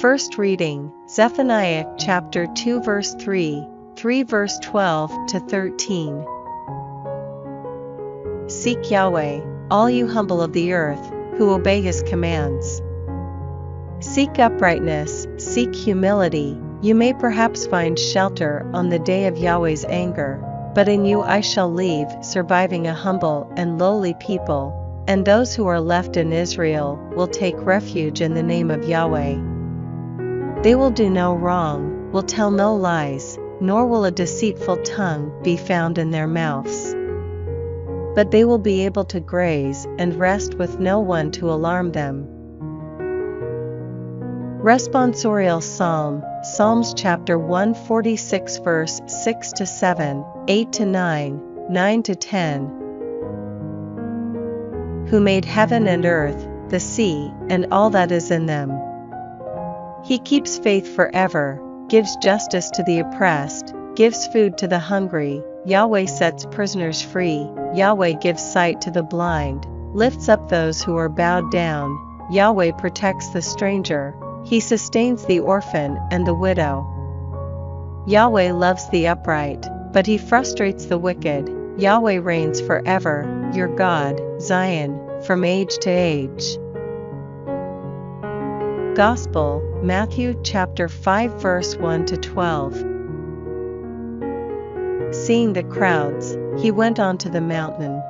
First reading, Zephaniah chapter 2 verse 3 verse 12 to 13. Seek Yahweh, all you humble of the earth, who obey his commands. Seek uprightness, seek humility, you may perhaps find shelter on the day of Yahweh's anger, but in you I shall leave, surviving a humble and lowly people, and those who are left in Israel will take refuge in the name of Yahweh. They will do no wrong, will tell no lies, nor will a deceitful tongue be found in their mouths. But they will be able to graze and rest with no one to alarm them. Responsorial Psalm, Psalms chapter 146 verse 6 to 7, 8 to 9, 9 to 10. Who made heaven and earth, the sea, and all that is in them. He keeps faith forever, gives justice to the oppressed, gives food to the hungry. Yahweh sets prisoners free, Yahweh gives sight to the blind, lifts up those who are bowed down. Yahweh protects the stranger, he sustains the orphan and the widow. Yahweh loves the upright, but he frustrates the wicked. Yahweh reigns forever, your God, Zion, from age to age. Gospel, Matthew chapter 5 verse 1 to 12. Seeing the crowds, he went on to the mountain.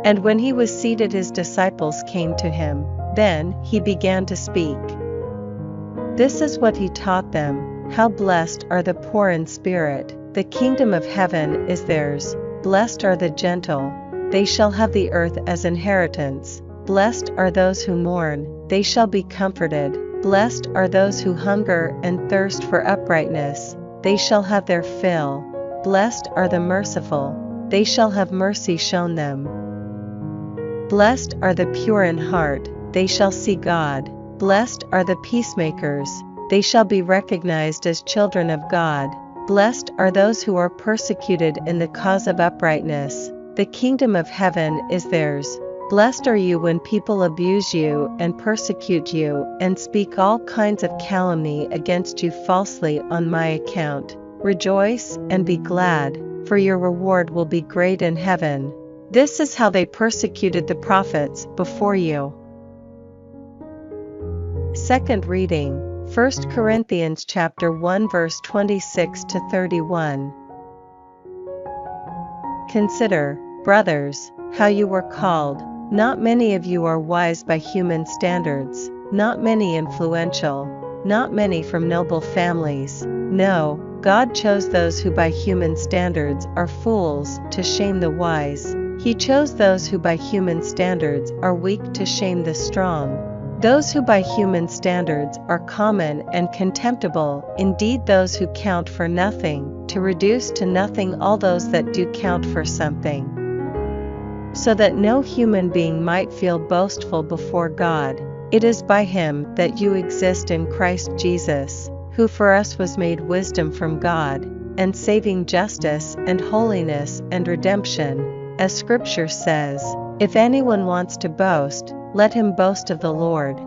And when he was seated, his disciples came to him. Then he began to speak. This is what he taught them: how blessed are the poor in spirit, the kingdom of heaven is theirs. Blessed are the gentle, they shall have the earth as inheritance. Blessed are those who mourn, they shall be comforted. Blessed are those who hunger and thirst for uprightness, they shall have their fill. Blessed are the merciful, they shall have mercy shown them. Blessed are the pure in heart, they shall see God. Blessed are the peacemakers, they shall be recognized as children of God. Blessed are those who are persecuted in the cause of uprightness, the kingdom of heaven is theirs. Blessed are you when people abuse you and persecute you, and speak all kinds of calumny against you falsely on my account. Rejoice and be glad, for your reward will be great in heaven. This is how they persecuted the prophets before you. Second reading, 1 Corinthians chapter 1 verse 26 to 31. Consider, brothers, how you were called. Not many of you are wise by human standards, not many influential, not many from noble families. No, God chose those who by human standards are fools to shame the wise. He chose those who by human standards are weak to shame the strong. Those who by human standards are common and contemptible, indeed those who count for nothing, to reduce to nothing all those that do count for something, so that no human being might feel boastful before God. It is by him that you exist in Christ Jesus, who for us was made wisdom from God, and saving justice and holiness and redemption, as Scripture says, if anyone wants to boast, let him boast of the Lord.